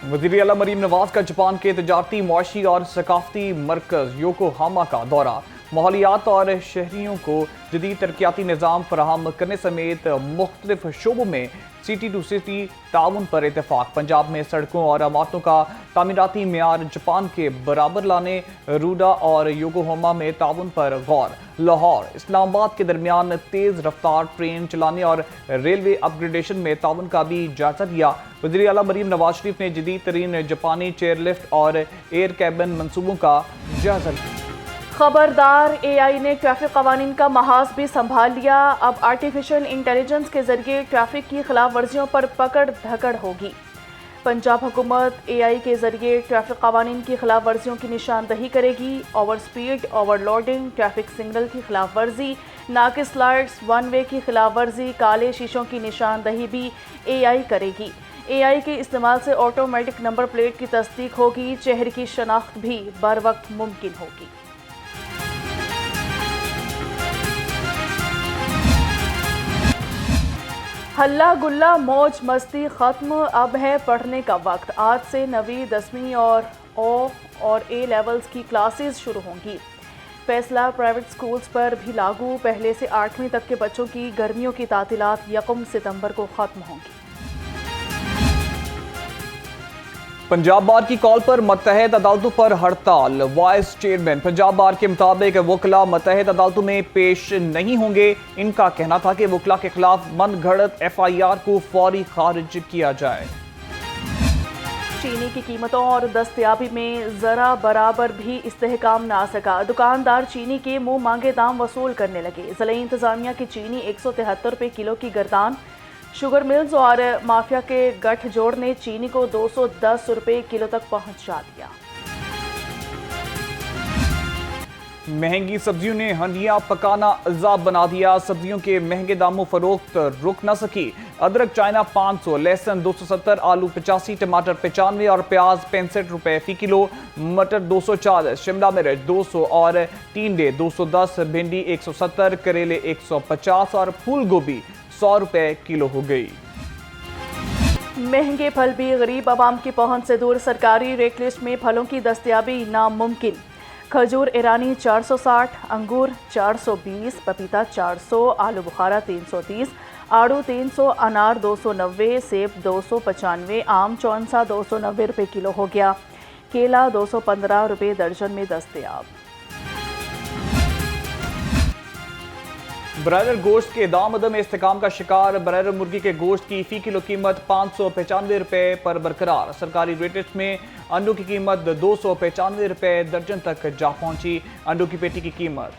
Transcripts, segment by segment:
वज़ीर आला मरीम नवाज का जापान के तजारती, मुआशी और सकाफती मरकज़ योकोहामा का दौरा। माहौलियात और शहरियों को जदीद तरक्याती निज़ाम फराहम करने समेत मुख्तलिफ शोबों में सिटी टू सिटी ताउन पर इतफाक। पंजाब में सड़कों और इमारतों का तामीराती मेयार जापान के बराबर लाने, रूडा और योकोहामा में ताउन पर गौर। लाहौर इस्लामाबाद के दरमियान तेज़ रफ्तार ट्रेन चलाने और रेलवे अपग्रेडेशन में ताउन का भी जायजा लिया। वज़ीर आला मरीम नवाज शरीफ ने जदीद तरीन जापानी चेयरलिफ्ट और एयर कैबिन मनसूबों का जायजा लिया। खबरदार, एआई ने ट्रैफिक कवानीन का महाज भी संभाल लिया। अब आर्टिफिशियल इंटेलिजेंस के जरिए ट्रैफिक की खिलाफ वर्जियों पर पकड़ धकड़ होगी। पंजाब हुकूमत एआई के जरिए ट्रैफिक कवानीन की खिलाफ वर्जियों की निशानदही करेगी। Over speed, overloading, traffic signal की खिलाफ वर्जी, नाकिस लाइट्स, वन वे की खिलाफ वर्जी, काले शीशों की निशानदही भी एआई करेगी। एआई के इस्तेमाल से ऑटोमेटिक नंबर प्लेट की तस्दीक होगी। चेहरे की शनाख्त भी बर वक्त मुमकिन होगी। हल्ला गुल्ला मौज मस्ती खत्म, अब है पढ़ने का वक्त। आज से 9वीं 10वीं और ए लेवल्स की क्लासेस शुरू होंगी। फैसला प्राइवेट स्कूल्स पर भी लागू। पहले से 8वीं तक के बच्चों की गर्मियों की तातीलात 1 सितंबर को खत्म होंगी। पंजाब बार की कॉल पर मुत्तहद अदालतों पर हड़ताल। वाइस चेयरमैन पंजाब बार के मुताबिक वकला मुत्तहद अदालतों में पेश नहीं होंगे। इनका कहना था कि वकला के खिलाफ मनगढ़ंत FIR को फौरी खारिज किया जाए। चीनी की कीमतों और दस्तयाबी में जरा बराबर भी इस्तेहकाम ना सका। दुकानदार चीनी के मुंह मांगे दाम वसूल करने लगे। ज़िला इंतजामिया की चीनी 173 रुपये किलो की गर्दान। शुगर मिल्स और माफिया के गठजोड़ ने चीनी को 210 रुपये किलो तक पहुंचा दिया। महंगी सब्जियों ने हंडियां पकाना अजाब बना दिया। सब्जियों के महंगे दामों फरोख्त रुक न सकी। अदरक चाइना 500, लहसुन 270, आलू 85, टमाटर 95 और प्याज 65 रुपए फी किलो। मटर 240, शिमला मिर्च 200 और टींडे 210, भिंडी 170, करेले 150 और फूल गोभी 100 रुपए किलो हो गई। महंगे फल भी गरीब आवाम की पहुंच से दूर। सरकारी रेट लिस्ट में फलों की दस्तयाबी नामुमकिन। खजूर ईरानी 460, अंगूर 420, पपीता 400, आलू बुखारा 330, आड़ू 300, अनार 290, सेब 295, आम चौंसा 290 रुपये किलो हो गया। केला 215 रुपये दर्जन में दस्तयाब। ब्रायलर गोश्त के दाम अदम इस्तेकाम का शिकार। ब्रायलर मुर्गी के गोश्त की फी किलो कीमत 595 रुपए पर बरकरार। सरकारी रेट में अंडों की कीमत 295 रुपए दर्जन तक जा पहुंची। अंडों की पेटी की कीमत।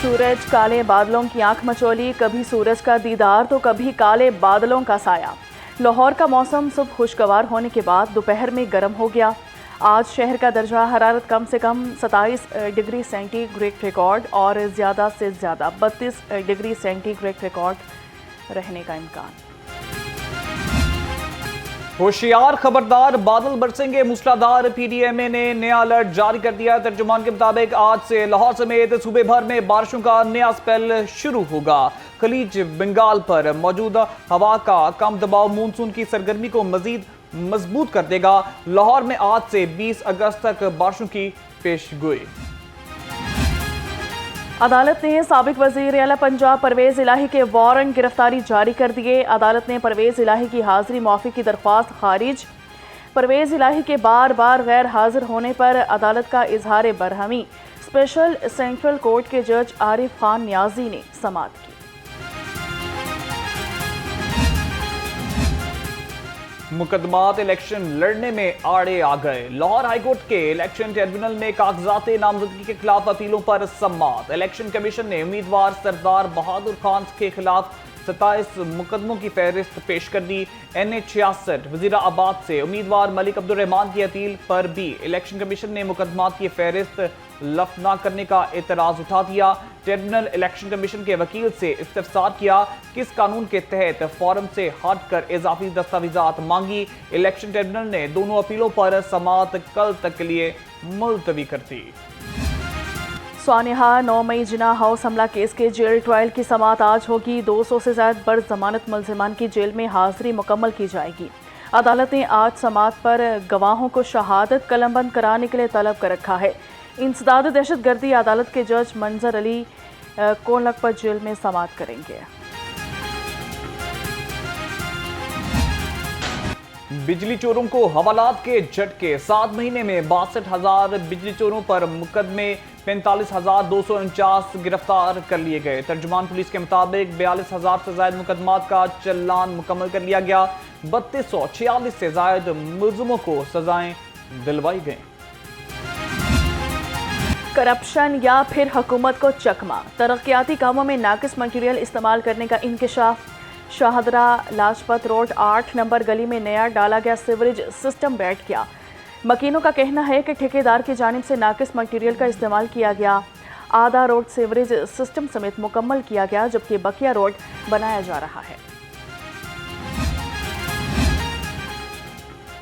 सूरज काले बादलों की आंख मचोली। कभी सूरज का दीदार तो कभी काले बादलों का साया। लाहौर का मौसम सुबह खुशगवार होने के बाद दोपहर में गर्म हो गया। आज शहर का दर्जा हरारत कम से कम 27 डिग्री सेंटीग्रेड रिकॉर्ड और ज़्यादा से ज़्यादा 32 डिग्री सेंटीग्रेड रिकॉर्ड रहने का इम्कान। होशियार, खबरदार, बादल बरसेंगे मूसलाधार। PDMA ने नया अलर्ट जारी कर दिया। तर्जुमान के मुताबिक आज से लाहौर समेत सूबे भर में बारिशों का नया स्पेल शुरू होगा। खलीज बंगाल पर मौजूदा हवा का कम दबाव मानसून की सरगर्मी को मजीद मजबूत कर देगा। लाहौर में आज से 20 अगस्त तक बारिशों की पेशगोई। अदालत ने साबिक वजीर आला पंजाब परवेज इलाही के वारंट गिरफ्तारी जारी कर दिए। अदालत ने परवेज इलाही की हाजिरी माफी की दरख्वास्त खारिज। परवेज इलाही के बार बार गैर हाजिर होने पर अदालत का इजहार बरहमी। स्पेशल सेंट्रल कोर्ट के जज आरिफ खान नियाजी ने समाअत की। मुकदमात इलेक्शन लड़ने में आड़े आ गए। लाहौर हाईकोर्ट के इलेक्शन ट्रिब्यूनल में कागजात नामजदगी के खिलाफ अपीलों पर समाअत। इलेक्शन कमीशन ने उम्मीदवार सरदार बहादुर खान के खिलाफ 27 मुकदमों की फहरिस्त पेश कर दी। NH66 वजीराबाद से उम्मीदवार मलिक अब्दुल रहमान की अपील पर भी इलेक्शन कमीशन ने मुकदमात की फहरिस्त लफ्ट न करने का एतराज उठा दिया। ट्रिब्यूनल इलेक्शन कमीशन के वकील से इस्तफसार किया। किस कानून के तहत फॉर्म से हटकर इजाफी दस्तावेजात मांगी। इलेक्शन ट्रिब्यूनल ने दोनों अपीलों पर समाअत कल तक के लिए मुलतवी कर दी। सानिहा 9 मई जिना हाउस हमला केस के जेल ट्रायल की समाअत आज होगी। 200 से ज्यादा बड़ जमानत मुलजिमान की जेल में हाजिरी मुकम्मल की जाएगी। अदालत ने आज समाअत पर गवाहों को शहादत कलमबंद कराने के लिए तलब कर रखा है। इंसदाद दहशतगर्दी अदालत के जज मंजर अली को लखपत जेल में समाअत करेंगे। बिजली चोरों को हवालात के झटके, 7 महीने में 62,000 बिजली चोरों पर मुकदमे, 45,249 गिरफ्तार कर लिए गए। तर्जुमान पुलिस के मुताबिक 42,000 से ज्यादा मुकदमात का चलान मुकम्मल कर लिया गया। 3246 से ज्यादा मुलजिमों को सजाएं दिलवाई गई। करप्शन या फिर हुकूमत को चकमा, तरक्याती कामों में नाकिस मटीरियल इस्तेमाल करने का इंकशाफ। शाहदरा लाजपत रोड 8 नंबर गली में नया डाला गया सीवरेज सिस्टम बैठ गया। मकीनों का कहना है कि ठेकेदार की जानिब से नाकिस मटीरियल का इस्तेमाल किया गया। आधा रोड सीवरेज सिस्टम समेत मुकम्मल किया गया, जबकि बकिया रोड बनाया जा रहा है।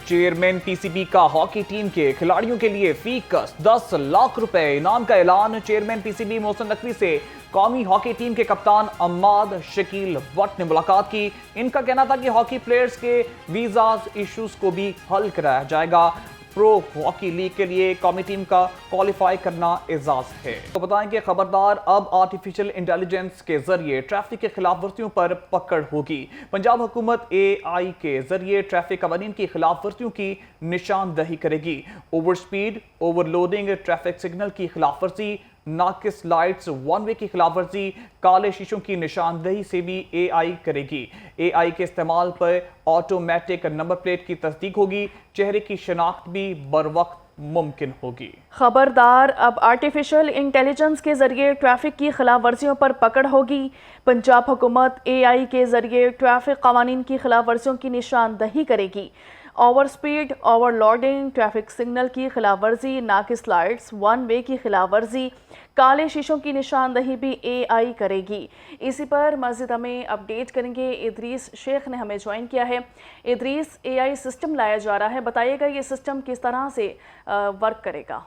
चेयरमैन पीसीबी का हॉकी टीम के खिलाड़ियों के लिए फीकस 10 लाख रुपए इनाम का ऐलान। चेयरमैन पीसीबी मोहसिन नकवी से कौमी हॉकी टीम के कप्तान अम्माद शकील भट्ट ने मुलाकात की। इनका कहना था कि हॉकी प्लेयर्स के वीजाज इश्यूज को भी हल कराया जाएगा। प्रो हॉकी लीग के लिए कौमी टीम का क्वालिफाई करना एजाज है। तो बताएं कि खबरदार, अब आर्टिफिशियल इंटेलिजेंस के जरिए ट्रैफिक के खिलाफ वर्जियों पर पकड़ होगी। पंजाब हुकूमत AI के जरिए ट्रैफिक कवानीन की खिलाफ वर्जियों की निशानदही करेगी। Over speed, overloading, traffic signal की खिलाफ वर्जी, नाकिस लाइट्स, वन वे की खिलाफ वर्जी, काले शीशों की निशानदही से भी AI करेगी। AI के इस्तेमाल पर ऑटोमेटिक नंबर प्लेट की तस्दीक होगी। चेहरे की शनाख्त भी बर वक्त मुमकिन होगी। खबरदार, अब आर्टिफिशियल इंटेलिजेंस के जरिए ट्रैफिक की खिलाफ वर्जियों पर पकड़ होगी। पंजाब हुकूमत AI के जरिए ट्रैफिक कवानीन की खिलाफ वर्जियों की निशानदही करेगी। Over speed, overloading, traffic signal की खिलाफ वर्जी, नाकिस लाइट्स, वन वे की खिलाफ वर्जी, काले शीशों की निशानदही भी AI करेगी। इसी पर मज़ीद हमें अपडेट करेंगे इदरीस शेख ने हमें ज्वाइन किया है। इदरीस, AI सिस्टम लाया जा रहा है, बताइएगा ये सिस्टम किस तरह से वर्क करेगा?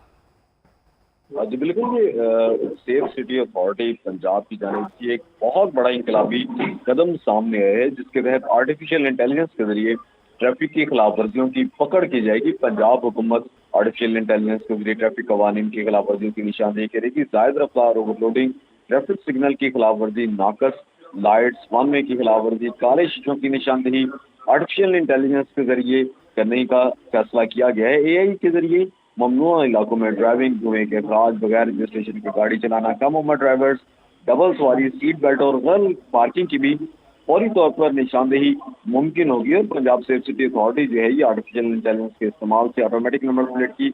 जी बिल्कुल, ये सेफ सिटी अथॉरिटी पंजाब की जानिब से एक बहुत बड़ा इंकलाबी कदम सामने आया है, जिसके तहत आर्टिफिशियल इंटेलिजेंस के जरिए ट्रैफिक की खिलाफ वर्जियों की पकड़ की जाएगी। पंजाब हुकूमत आर्टिफिशियल इंटेलिजेंस के जरिए ट्रैफिक कवानीन की खिलाफ वर्जियों की निशानदेही करेगी। जायद रफ्तार, ओवरलोडिंग, ट्रैफिक सिग्नल की खिलाफ वर्जी, नाकस लाइट्स, वन वे की खिलाफ वर्जी, काले शीशों की निशानदेही आर्टिफिशियल इंटेलिजेंस के जरिए करने का फैसला किया गया है। AI के जरिए ममनुआ इलाकों में ड्राइविंग, धुएं के अखराज, बगैर रजिस्ट्रेशन के गाड़ी चलाना, कम उम्र ड्राइवर्स, डबल सवारी, सीट बेल्ट और गैर पार्किंग की भी फौरी तौर पर निशानदेही मुमकिन होगी। और पंजाब सेफ सिटी अथॉरिटी जो है, ये आर्टिफिशियल इंटेलिजेंस के इस्तेमाल से ऑटोमेटिक नंबर प्लेट की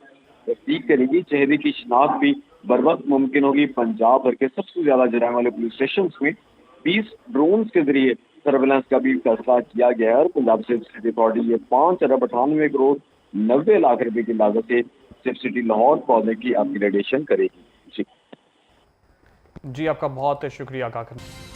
तस्दीक करेगी। चेहरे की शिनाख्त भी बर वक्त मुमकिन होगी। पंजाब भर के सबसे ज्यादा जराइम वाले पुलिस स्टेशन में 20 ड्रोन के जरिए सर्वेलेंस का भी फैसला किया गया है। और पंजाब सेफ सिटी अथॉरिटी ये 5 अरब 98 करोड़ 90 लाख रुपए की लागत से सेफ सिटी लाहौर पौधे की अपग्रेडेशन करेगी। जी, आपका बहुत शुक्रिया आगाह करने।